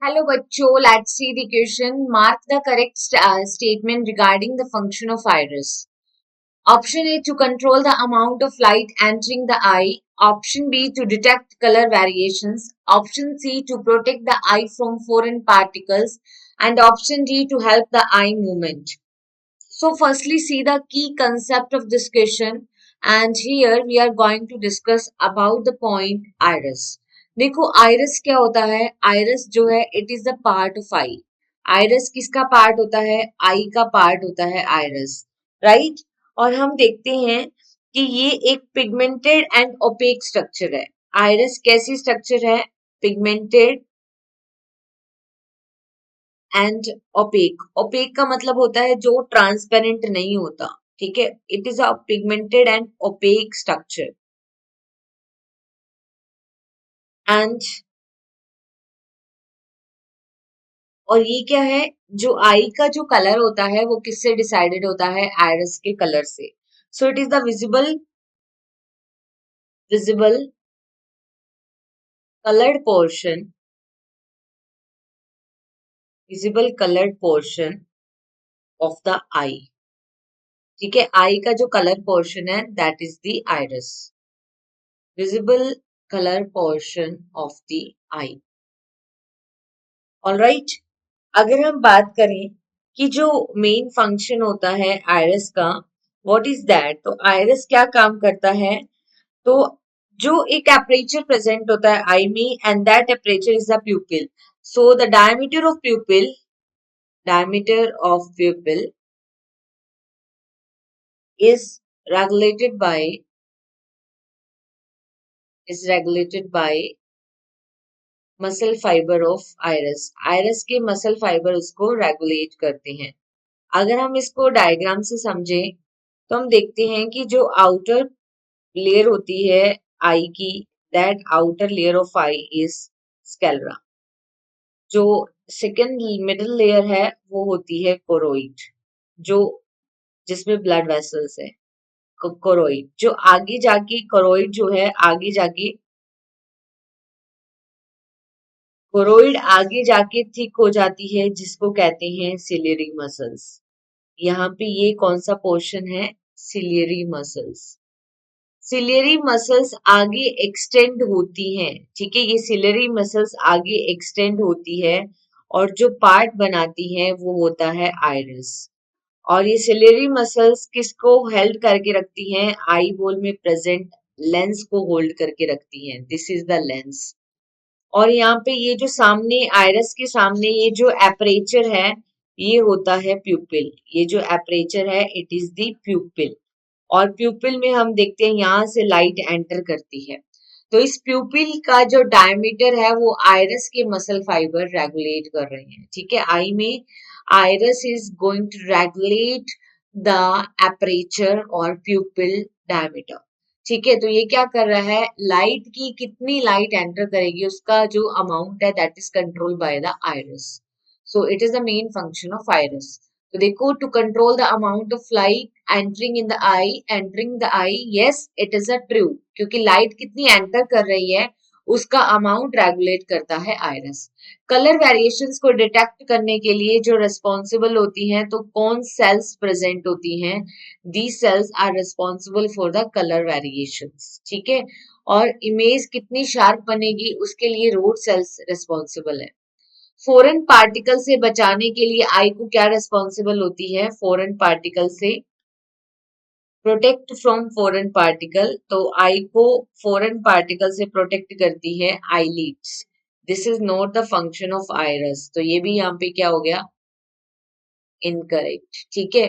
Hello बच्चों, let's see the question. Mark the correct statement regarding the function of iris. Option A to control the amount of light entering the eye. Option B to detect color variations. Option C to protect the eye from foreign particles. And option D to help the eye movement. So firstly see the key concept of this question, and here we are going to discuss about the point iris. देखो iris क्या होता है? Iris जो है it is the part of eye. Iris किसका part होता है? Eye का पार्ट होता है iris, राइट? और हम देखते हैं कि ये एक पिगमेंटेड एंड ओपेक स्ट्रक्चर है. iris कैसी स्ट्रक्चर है? Pigmented and opaque. ओपेक का मतलब होता है जो ट्रांसपेरेंट नहीं होता. ठीक है, it is a pigmented and opaque structure. And और ये क्या है? जो आई का जो कलर होता है वो किससे डिसाइडेड होता है? आइरिस के कलर से. So it is the visible coloured portion visible coloured portion of the eye. ठीक है, आई का जो कलर पोर्शन है that is the iris. Visible colour portion of the eye. Alright, अगर हम बात करें कि जो मेन फंक्शन होता है आइरिस का, व्हाट इज दैट? तो आइरिस क्या काम करता है? तो जो एक एपरेचर प्रेजेंट होता है आई में, and that aperture is the प्यूपिल. So the diameter of प्यूपिल is regulated by muscle fibre of iris. Iris के मसल फाइबर उसको रेगुलेट करते हैं. अगर हम इसको डायग्राम से समझें तो हम देखते हैं कि जो आउटर लेयर होती है आई की, that outer layer of eye is sclera. जो सेकेंड मिडिल लेयर है वो होती है कोरोइड, जो जिसमें ब्लड वेसल्स है. कोरोइड जो आगे जाके कोरोइड जो है आगे जाके कोरोइड आगे जाके थिक हो जाती है, जिसको कहते हैं सिलियरी मसल्स. यहाँ पे ये कौन सा पोर्शन है? Ciliary muscles. सिलियरी मसल्स आगे एक्सटेंड होती हैं. ठीक है, ये सिलियरी मसल्स आगे एक्सटेंड होती है और जो पार्ट बनाती है वो होता है आइरिस. और ये सिलियरी मसल्स किसको हेल्ड करके रखती हैं? आई बॉल में प्रेजेंट लेंस को होल्ड करके रखती हैं. This is the lens. और यहाँ पे ये जो सामने आइरिस के सामने ये जो एपरेचर है ये होता है प्यूपिल. ये जो एपरेचर है इट इज द प्यूपिल. और प्यूपिल में हम देखते हैं यहाँ से लाइट एंटर करती है. तो इस प्यूपिल का जो डायमीटर है वो आइरिस के मसल फाइबर रेगुलेट कर रहे हैं. ठीक है, आई में iris is going to regulate the aperture और प्यूपिल डायमीटर. ठीक है, तो ये क्या कर रहा है? लाइट की कितनी लाइट एंटर करेगी उसका जो अमाउंट है that is control by the iris. So it is the main function of iris. तो देखो, to control the amount of light entering the eye, yes it is a true, क्योंकि light कितनी enter कर रही है उसका amount regulate करता है आइरिस. कलर वेरिएशंस को डिटेक्ट करने के लिए जो रिस्पॉन्सिबल होती हैं, तो कौन सेल्स प्रेजेंट होती हैं? These cells are responsible for the color variations. ठीक है, और इमेज कितनी शार्प बनेगी उसके लिए रोड सेल्स रिस्पॉन्सिबल है. फॉरेन पार्टिकल से बचाने के लिए आई को क्या रिस्पॉन्सिबल होती है? फॉरेन पार्टिकल से प्रोटेक्ट फ्रॉम फॉरेन पार्टिकल. तो आई को फॉरेन पार्टिकल से प्रोटेक्ट करती है eyelids. This is not the function of iris. तो ये भी यहाँ पे क्या हो गया? इनकरेक्ट. ठीक है,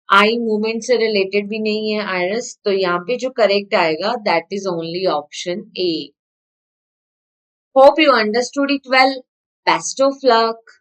आई मूवमेंट से रिलेटेड भी नहीं है आइरिस, तो यहाँ पे जो करेक्ट आएगा that is only option A. Hope you understood it well. Best of luck.